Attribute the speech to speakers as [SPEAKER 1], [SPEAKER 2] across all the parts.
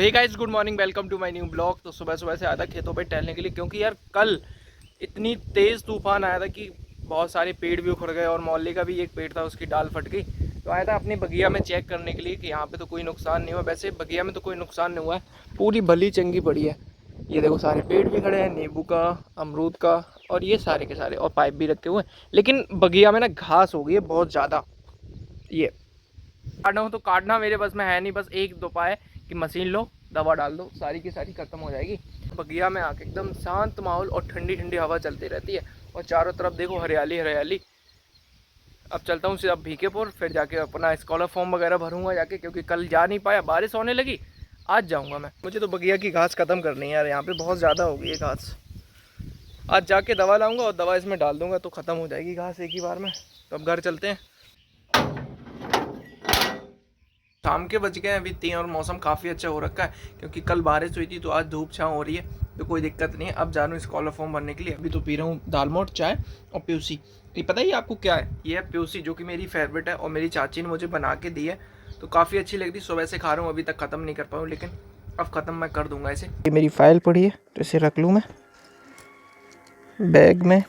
[SPEAKER 1] Hey guys, good morning, welcome to my new blog. तो सुबह सुबह से आया था खेतों पे टहलने के लिए, क्योंकि यार कल इतनी तेज़ तूफान आया था कि बहुत सारे पेड़ भी उखड़ गए और मोहल्ले का भी एक पेड़ था, उसकी डाल फट गई। तो आया था अपनी बगिया में चेक करने के लिए कि यहाँ पे तो कोई नुकसान नहीं हुआ। वैसे बगिया में तो कोई नुकसान नहीं हुआ है, पूरी भली चंगी पड़ी है। ये देखो सारे पेड़ भी खड़े हैं, नींबू का, अमरूद का, और ये सारे के सारे, और पाइप भी रखे हुए हैं। लेकिन बगिया में ना घास हो गई है बहुत ज़्यादा। ये काटना हो तो काटना मेरे बस में है नहीं, बस एक दो पाए कि मशीन लो, दवा डाल दो, सारी की सारी खत्म हो जाएगी। बगिया में आके एकदम शांत माहौल और ठंडी ठंडी हवा चलती रहती है, और चारों तरफ देखो हरियाली हरियाली। अब चलता हूँ सीधा भीखेपुर, फिर जाके अपना स्कॉलर फॉर्म वगैरह भरूंगा जाके, क्योंकि कल जा नहीं पाया, बारिश होने लगी। आज जाऊँगा मैं। मुझे तो बगिया की घास ख़त्म करनी है यार, यहाँ पे बहुत ज़्यादा हो गई है घास। आज जाके दवा लाऊंगा और दवा इसमें डाल दूंगा तो ख़त्म हो जाएगी घास एक ही बार में। तो अब घर चलते हैं। शाम के बज गए अभी 3 और मौसम काफ़ी अच्छा हो रखा है, क्योंकि कल बारिश हुई थी तो आज धूप छाँव हो रही है, तो कोई दिक्कत नहीं है। अब जा रहा हूँ स्कॉलर फॉर्म भरने के लिए। अभी तो पी रहा हूँ दालमोट चाय और प्यूसी। ये पता ही आपको क्या है? ये है प्यूसी, जो कि मेरी फेवरेट है और मेरी चाची ने मुझे बना के दी है, तो काफ़ी अच्छी लग रही। सुबह से खा रहा हूँ, अभी तक ख़त्म नहीं कर पाऊँ, लेकिन अब ख़त्म मैं कर दूँगा इसे। ये मेरी फ़ाइल पड़ी है तो इसे रख लूँ मैं बैग में।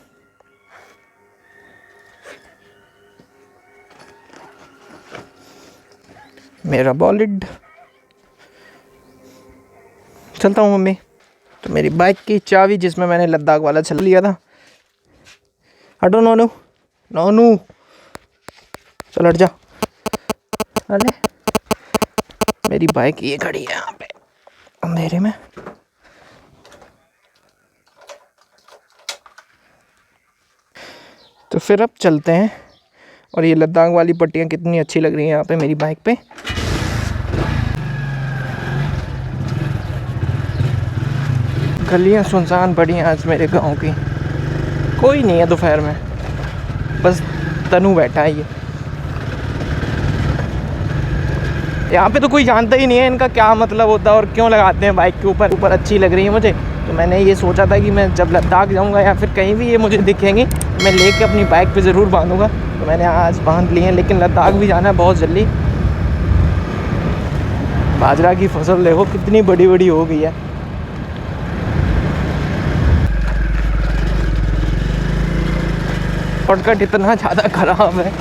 [SPEAKER 1] मेरा बॉलिड, चलता हूँ मम्मी। तो मेरी बाइक की चाबी, जिसमें मैंने लद्दाख वाला चला लिया था। हटो नोनू, नोनू चल हट जा। अरे मेरी बाइक ये खड़ी है यहाँ पे अंधेरे में। तो फिर अब चलते हैं। और ये लद्दाख वाली पट्टियाँ कितनी अच्छी लग रही हैं यहाँ पे मेरी बाइक पे। गलियाँ सुनसान पड़ी हैं आज मेरे गांव की, कोई नहीं है दोपहर में, बस तनु बैठा है। ये यहाँ पे तो कोई जानता ही नहीं है इनका क्या मतलब होता है और क्यों लगाते हैं बाइक के ऊपर। ऊपर अच्छी लग रही है मुझे, तो मैंने ये सोचा था कि मैं जब लद्दाख जाऊँगा या फिर कहीं भी ये मुझे दिखेंगे, मैं लेके अपनी बाइक पे ज़रूर बांधूँगा। तो मैंने आज बांध ली हैं, लेकिन लद्दाख भी जाना है बहुत जल्दी। बाजरा की फसल देखो कितनी बड़ी बड़ी हो गई है। शॉर्टकट इतना ज़्यादा ख़राब है,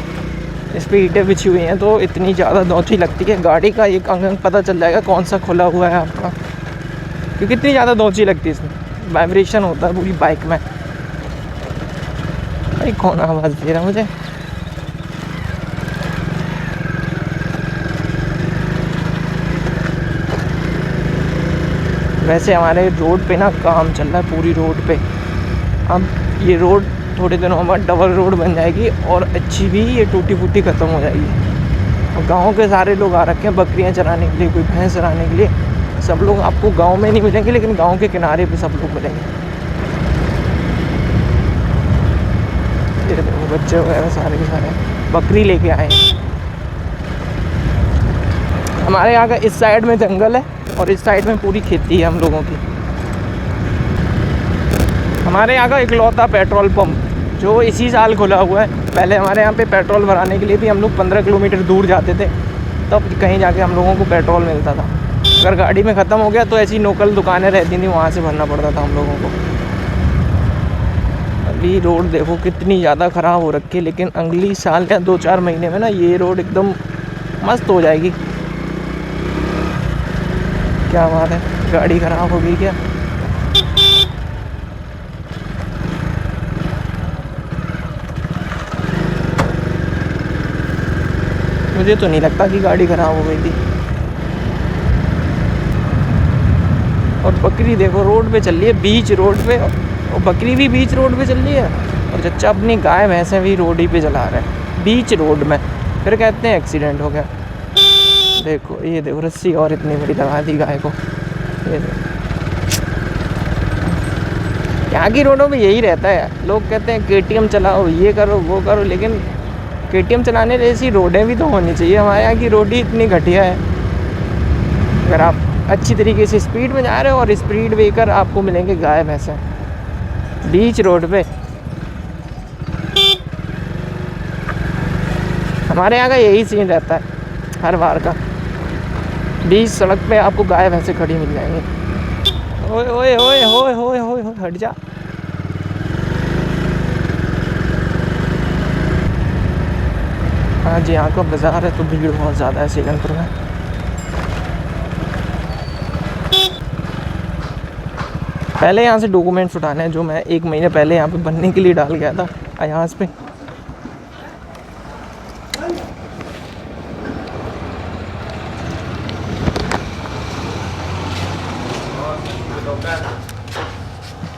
[SPEAKER 1] इस पर ईंटें बिछी हुई हैं तो इतनी ज़्यादा नोची लगती है। गाड़ी का एक अंग पता चल जाएगा कौन सा खुला हुआ है आपका, क्योंकि इतनी ज़्यादा नोची लगती है, इसमें वाइब्रेशन होता है पूरी बाइक में। भाई कौन आवाज़ दे रहा है मुझे? वैसे हमारे रोड पे ना काम चल रहा है पूरी रोड पे। अब ये रोड थोड़े दिनों बाद डबल रोड बन जाएगी और अच्छी भी, ये टूटी फूटी ख़त्म हो जाएगी। और गाँव के सारे लोग आ रखे हैं बकरियां चराने के लिए, कोई भैंस चराने के लिए। सब लोग आपको गांव में नहीं मिलेंगे, लेकिन गांव के किनारे पे सब लोग मिलेंगे। ये देखो बच्चे वगैरह सारे के सारे बकरी लेके आए हैं। हमारे यहाँ का इस साइड में जंगल है और इस साइड में पूरी खेती है हम लोगों की। हमारे यहाँ का इकलौता पेट्रोल पंप जो इसी साल खुला हुआ है। पहले हमारे यहाँ पे पेट्रोल भराने के लिए भी हम लोग 15 किलोमीटर दूर जाते थे, तब कहीं जाके हम लोगों को पेट्रोल मिलता था। अगर गाड़ी में ख़त्म हो गया तो ऐसी लोकल दुकानें रहती थी, वहाँ से भरना पड़ता था हम लोगों को। अभी रोड देखो कितनी ज़्यादा ख़राब हो रखी है, लेकिन अगली साल या 2-4 महीने में ना ये रोड एकदम मस्त हो जाएगी। क्या बात है, गाड़ी ख़राब हो गई क्या? मुझे तो नहीं लगता कि गाड़ी ख़राब हो गई थी। और बकरी देखो रोड पे चल रही है, बीच रोड पे, और बकरी भी बीच रोड पे चल रही है, और चच्चा अपनी गाय भैंसें भी रोड ही पे चला रहे हैं बीच रोड में। फिर कहते हैं एक्सीडेंट हो गया। देखो ये देखो रस्सी और इतनी बड़ी लगा दी गाय को। ये यहाँ की रोडों पे यही रहता है, लोग कहते हैं KTM चलाओ, ये करो वो करो, लेकिन KTM चलाने जैसी रोडें भी तो होनी चाहिए। हमारे यहाँ की रोड ही इतनी घटिया है। अगर आप अच्छी तरीके से स्पीड में जा रहे हो और स्पीड ब्रेकर आपको मिलेंगे गाय भैंसे बीच रोड पे। हमारे यहाँ का यही सीन रहता है हर बार का। बीच सड़क पे आपको गाय भैंसे खड़ी मिल जाएंगी। ओए ओए ओए ओए ओए ओए ओए, हट जा। हाँ जी, यहाँ का बाज़ार है तो भीड़ बहुत ज़्यादा है सीलमपुर में। पहले यहाँ से डॉक्यूमेंट्स उठाने हैं जो मैं 1 महीने पहले यहाँ पे बनने के लिए डाल गया था अयाज पे।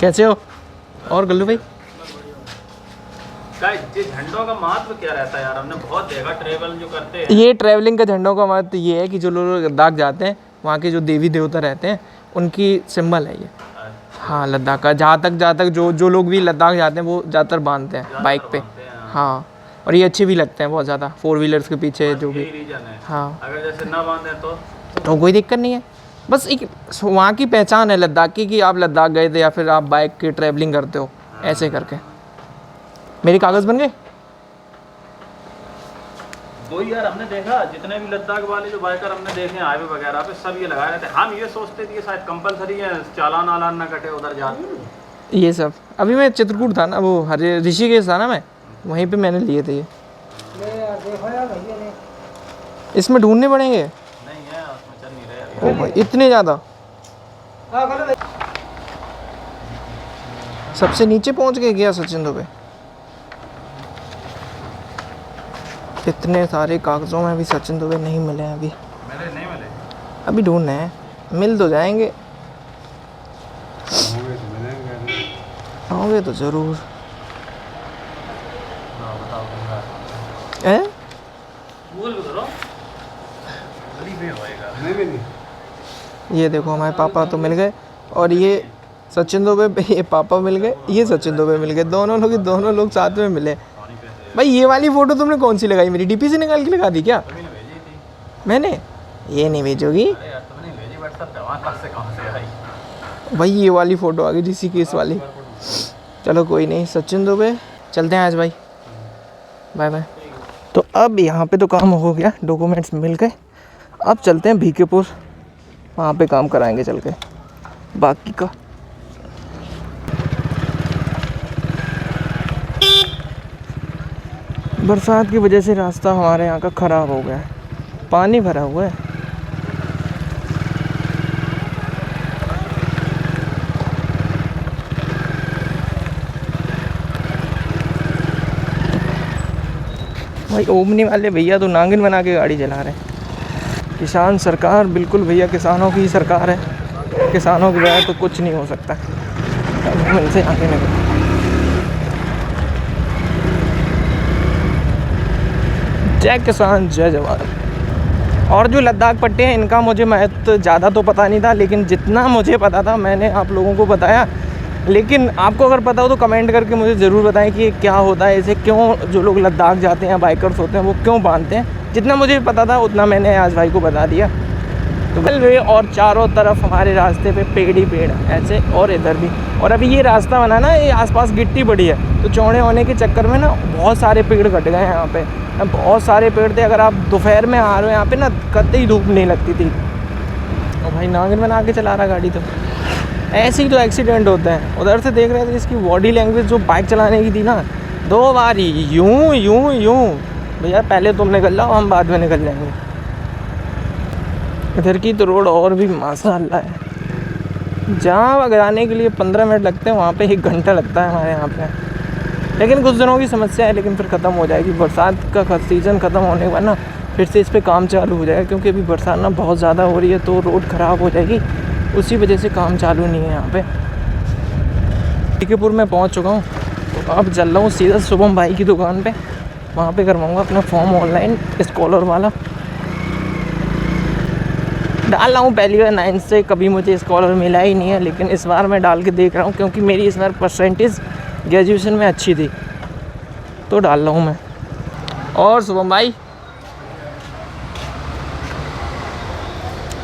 [SPEAKER 1] कैसे हो? और गल्लू भाई
[SPEAKER 2] झंडों का महत्व क्या रहता है यार? हमने बहुत देखा ट्रेवल जो करते हैं।
[SPEAKER 1] ये ट्रैवलिंग का झंडों का महत्व ये है कि जो लोग लद्दाख जाते हैं वहाँ के जो देवी देवता रहते हैं उनकी सिंबल है ये। हाँ, लद्दाख का जहाँ तक जो लोग भी लद्दाख जाते हैं वो ज़्यादातर बांधते हैं बाइक पे। हाँ, और ये अच्छे भी लगते हैं बहुत ज़्यादा, 4 व्हीलर्स के पीछे जो भी। हाँ,
[SPEAKER 2] अगर जैसे ना बांधे
[SPEAKER 1] तो कोई दिक्कत नहीं है। बस एक वहाँ की पहचान है लद्दाख की कि आप लद्दाख गए थे या फिर आप बाइक की ट्रैवलिंग करते हो, ऐसे करके। मेरे कागज़ बन गए?
[SPEAKER 2] वही यार, हमने देखा जितने भी लद्दाख वाले जो बाइकर हमने देखे हाईवे वगैरह पे सब ये लगाए रहते। हम ये सोचते थे शायद कंपलसरी है, चालान वालान ना कटे उधर जाते।
[SPEAKER 1] ये सब अभी मैं चित्रकूट था ना, वो हरे ऋषिकेश था ना, मैं वहीं पे मैंने लिए थे ये। इसमें ढूंढने पड़ेंगे?
[SPEAKER 2] नहीं है, उसमें चल नहीं रहे।
[SPEAKER 1] ओ भाई, इतने ज़्यादा? सबसे नीचे पहुंच गए क्या सचिन दुबे? इतने सारे कागज़ों में भी सचिन दुबे नहीं मिले हैं अभी।
[SPEAKER 2] नहीं मिले?
[SPEAKER 1] अभी ढूंढ रहे हैं, मिल तो जाएंगे। होंगे तो ज़रूर। ये देखो हमारे पापा तो मिल गए, और ये सचिन दुबे, ये पापा मिल गए, ये सचिन दुबे मिल गए। दोनों लोग साथ में मिले। भाई ये वाली फ़ोटो तुमने कौन सी लगाई? मेरी डीपी से निकाल के लगा दी क्या? मैंने ये नहीं भेजोगी भाई, ये वाली फ़ोटो आ गई ऋषिकेश वाली। चलो कोई नहीं, सचिन दुबे चलते हैं आज भाई, बाय बाय। तो अब यहाँ पे तो काम हो गया, डॉक्यूमेंट्स मिल गए। अब चलते हैं भीखेपुर, वहाँ पे काम कराएंगे चल के बाकी का। बरसात की वजह से रास्ता हमारे यहाँ का ख़राब हो गया है, पानी भरा हुआ है। भाई ओमनी वाले भैया तो नागिन बना के गाड़ी चला रहे हैं। किसान सरकार, बिल्कुल भैया किसानों की ही सरकार है, किसानों के बगैर तो कुछ नहीं हो सकता। अब हम इनसे आगे निकल। जय किसान जय जवान। और जो लद्दाख पट्टे हैं इनका मुझे महत्व ज़्यादा तो पता नहीं था, लेकिन जितना मुझे पता था मैंने आप लोगों को बताया। लेकिन आपको अगर पता हो तो कमेंट करके मुझे ज़रूर बताएं कि ये क्या होता है, इसे क्यों जो लोग लद्दाख जाते हैं बाइकर्स होते हैं वो क्यों बांधते हैं। जितना मुझे पता था उतना मैंने आज भाई को बता दिया। तो चल रहे, और चारों तरफ हमारे रास्ते पे पेड़ ही पेड़ ऐसे, और इधर भी। और अभी ये रास्ता बना ना, ये आसपास गिट्टी पड़ी है, तो चौड़े होने के चक्कर में ना बहुत सारे पेड़ कट गए हैं यहाँ पे। बहुत सारे पेड़ थे। अगर आप दोपहर में आ रहे हो यहाँ पे ना, कतई धूप नहीं लगती थी। और भाई नागिन बना के चला रहा गाड़ी, तो ऐसे ही तो एक्सीडेंट होते हैं। उधर से देख रहे थे, इसकी बॉडी लैंग्वेज जो बाइक चलाने की थी ना, 2 बार ही यूं भैया पहले तुम निकल जाओ, हम बाद में निकल जाएंगे। इधर की तो रोड और भी माशाअल्लाह है। जहाँ अगर आने के लिए 15 मिनट लगते हैं वहाँ पे 1 घंटा लगता है हमारे यहाँ पे। लेकिन कुछ दिनों की समस्या है, लेकिन फिर ख़त्म हो जाएगी। बरसात का सीज़न ख़त्म होने के बाद ना फिर से इस पर काम चालू हो जाएगा, क्योंकि अभी बरसात ना बहुत ज़्यादा हो रही है तो रोड ख़राब हो जाएगी, उसी वजह से काम चालू नहीं है यहाँ पे। भीखेपुर में पहुँच चुका हूँ, तो अब चल रहा हूँ सीधा शुभम भाई की दुकान पे। वहाँ पे करवाऊँगा अपना फॉर्म ऑनलाइन स्कॉलर वाला। डाल रहा हूँ पहली बार 9 से, कभी मुझे स्कॉलर मिला ही नहीं है, लेकिन इस बार मैं डाल के देख रहा हूँ, क्योंकि मेरी इस बार परसेंटेज ग्रेजुएशन में अच्छी थी, तो डाल रहा हूँ मैं। और शुभम भाई,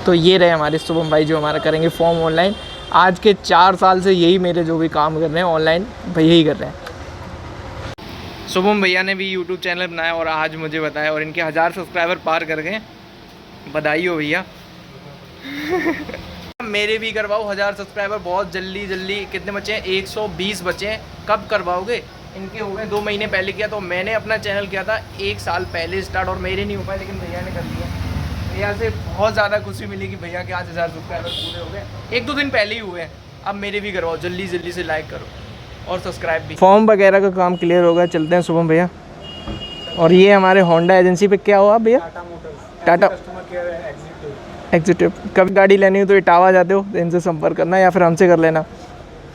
[SPEAKER 1] तो ये रहे हमारे शुभम भाई जो हमारा करेंगे फॉर्म ऑनलाइन। आज के 4 साल से यही मेरे जो भी काम कर रहे हैं ऑनलाइन भैया ही कर रहे हैं। शुभम भैया ने भी यूट्यूब चैनल बनाया और आज मुझे बताया, और इनके 1000 सब्सक्राइबर पार कर गए। बधाई हो भैया। मेरे भी करवाओ 1000 सब्सक्राइबर बहुत जल्दी जल्दी। कितने बचे हैं? 120 बचे हैं। कब करवाओगे? इनके हो गए 2 महीने पहले किया, तो मैंने अपना चैनल किया था 1 साल पहले स्टार्ट, और मेरे नहीं हो पाए, लेकिन भैया ने कर दिया। भैया से बहुत ज़्यादा खुशी मिली कि भैया के आज 1000 सब्सक्राइबर पूरे हो गए। 1-2 दिन पहले ही हुए हैं। अब मेरे भी करवाओ, जल्दी जल्दी से लाइक करो और सब्सक्राइब भी। फॉर्म वगैरह का काम क्लियर हो गया, चलते हैं शुभम भैया। और ये हमारे होंडा एजेंसी पे क्या हुआ भैया? टाटा एग्जीक्यूटिव। कभी गाड़ी लेनी हो तो इटावा जाते हो तो इनसे संपर्क करना, या फिर हमसे कर लेना।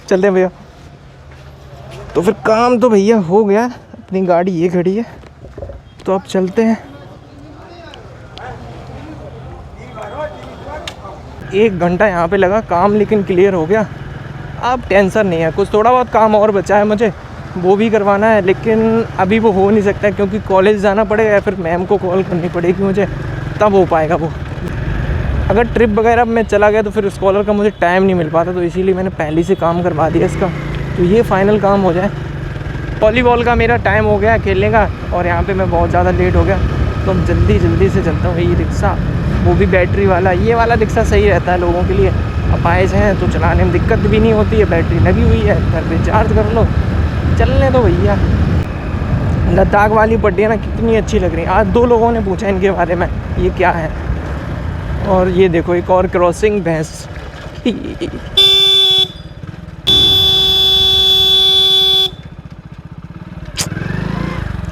[SPEAKER 1] चलते हैं भैया। तो फिर काम तो भैया हो गया, अपनी गाड़ी ये खड़ी है, तो अब चलते हैं। 1 घंटा यहाँ पे लगा, काम लेकिन क्लियर हो गया। अब टेंशन नहीं है। कुछ थोड़ा बहुत काम और बचा है मुझे, वो भी करवाना है, लेकिन अभी वो हो नहीं सकता क्योंकि कॉलेज जाना पड़ेगा या फिर मैम को कॉल करनी पड़ेगी मुझे, तब हो पाएगा वो। अगर ट्रिप वगैरह में चला गया तो फिर स्कॉलर का मुझे टाइम नहीं मिल पाता, तो इसीलिए मैंने पहले से काम करवा दिया इसका। तो ये फाइनल काम हो जाए। वॉलीबॉल का मेरा टाइम हो गया खेलने का, और यहाँ पे मैं बहुत ज़्यादा लेट हो गया, तो अब जल्दी जल्दी से चलता हूँ। ये रिक्शा, वो भी बैटरी वाला, ये वाला रिक्शा सही रहता है लोगों के लिए। अपाइज हैं तो चलाने में दिक्कत भी नहीं होती है, बैटरी लगी हुई है, घर पे चार्ज कर लो, चलने दो भैया। लद्दाख वाली पट्टियाँ ना कितनी अच्छी लग रही हैं। आज 2 लोगों ने पूछा इनके बारे में, ये क्या है। और ये देखो एक और क्रॉसिंग, भैंस।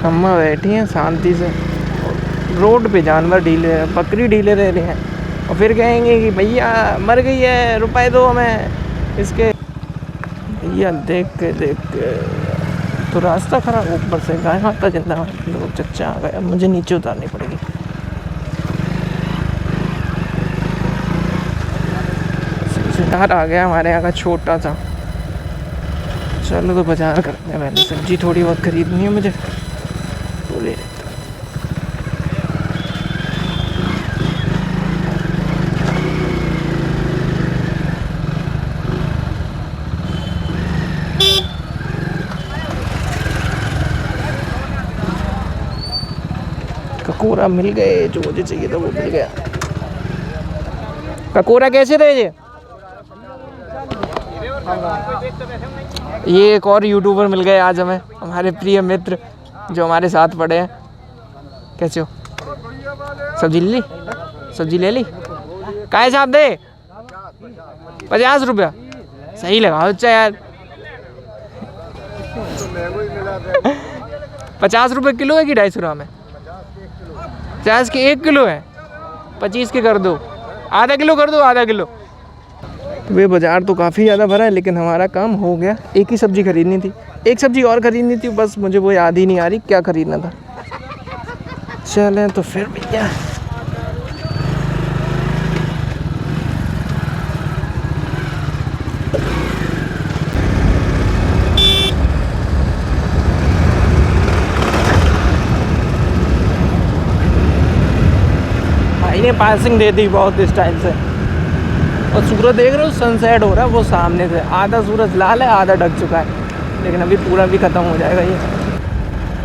[SPEAKER 1] अम्मा बैठी हैं शांति से, रोड पे जानवर ढीले, बकरी ढीले रह रहे हैं, और फिर कहेंगे कि भैया मर गई है, रुपए दो हमें इसके। भैया देख के तो रास्ता खराब, ऊपर से गाय माता जिंदा, लोग चच्चा आ गया, मुझे नीचे उतारनी पड़ेगी। बाजार आ गया हमारे यहाँ का छोटा सा। चलो तो बाजार करते हैं, पहले सब्जी थोड़ी बहुत खरीदनी है मुझे, तो ले लेते। ककोरा मिल गए, जो मुझे चाहिए था वो मिल गया। ककोरा कैसे थे ये एक और यूट्यूबर मिल गए आज हमें, हमारे प्रिय मित्र जो हमारे साथ पढ़े हैं। कैसे हो? सब्जी ले ली? सब्जी ले ली? काय साहब दे 50 रुपया, सही लगाओ अच्छा यार। 50 रुपये किलो है कि 250 ग्राम है? 50 के 1 किलो है, 25 के कर दो, आधा किलो कर दो, आधा किलो। वे बाज़ार तो काफ़ी ज़्यादा भरा है, लेकिन हमारा काम हो गया। एक ही सब्ज़ी खरीदनी थी, एक सब्ज़ी और खरीदनी थी, बस मुझे वो याद ही नहीं आ रही क्या खरीदना था। चलें तो फिर भैया। भाई ने पासिंग दे दी बहुत स्टाइल से, और सूरज देख रहे हो सनसेट हो रहा है वो सामने से। आधा सूरज लाल है, आधा ढक चुका है, लेकिन अभी पूरा भी ख़त्म हो जाएगा ये।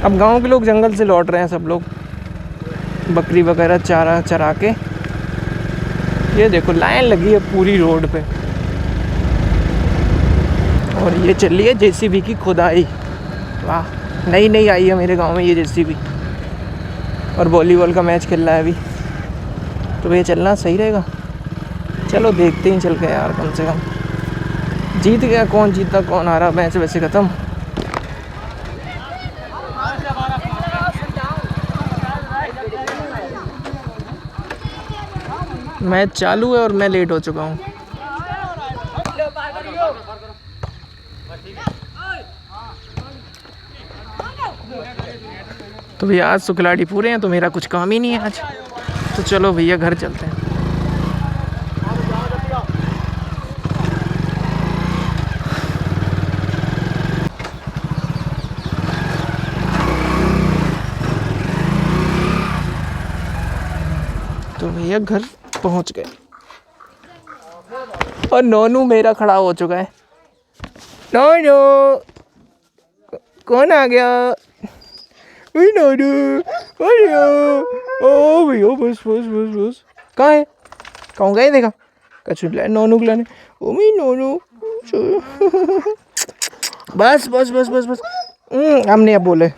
[SPEAKER 1] अब गांव के लोग जंगल से लौट रहे हैं, सब लोग बकरी वगैरह चारा चरा के। ये देखो लाइन लगी है पूरी रोड पे, और ये चली है जेसीबी की खुदाई। वाह, नई नई आई है मेरे गांव में ये जेसीबी। और वॉलीबॉल का मैच खेल रहा है अभी, तो ये चलना सही रहेगा। चलो देखते ही चल के यार, कम से कम जीत गया। कौन जीता कौन हारा, मैच वैसे ख़त्म। मैच चालू है और मैं लेट हो चुका हूँ। तो भैया आज तो खिलाड़ी पूरे हैं, तो मेरा कुछ काम ही नहीं है आज। तो चलो भैया घर चलते हैं। तो भैया घर पहुंच गए, और नोनू मेरा खड़ा हो चुका है। नोनू, कौन आ गया? नोनू, ओ भैया बस बस बस बस। कहाँ है? कहूँ गए देखा? कछु लाए नोनू को लाने ओमी नोनू बस बस बस बस बस हमने अब बोले